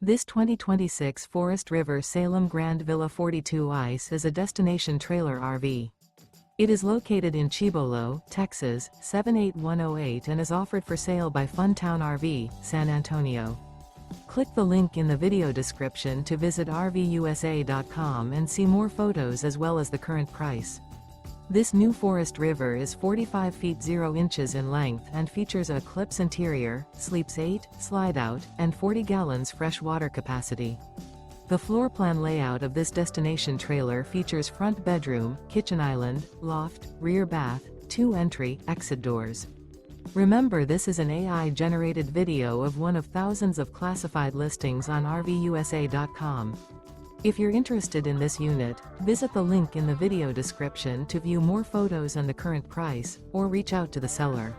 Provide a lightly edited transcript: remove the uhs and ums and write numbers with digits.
This 2026 Forest River Salem Grand Villa 42 ICE is a destination trailer RV. It is located in Cibolo, Texas, 78108 and is offered for sale by Funtown RV, San Antonio. Click the link in the video description to visit RVUSA.com and see more photos as well as the current price. This new Forest River is 45 feet 0 inches in length and features a ECLIPSE interior, sleeps 8, Slideout, and 40 gallons fresh water capacity. The floor plan layout of this destination trailer features front bedroom, kitchen island, loft, rear bath, 2 entry, exit doors. Remember, this is an AI-generated video of one of thousands of classified listings on RVUSA.com. If you're interested in this unit, visit the link in the video description to view more photos and the current price, or reach out to the seller.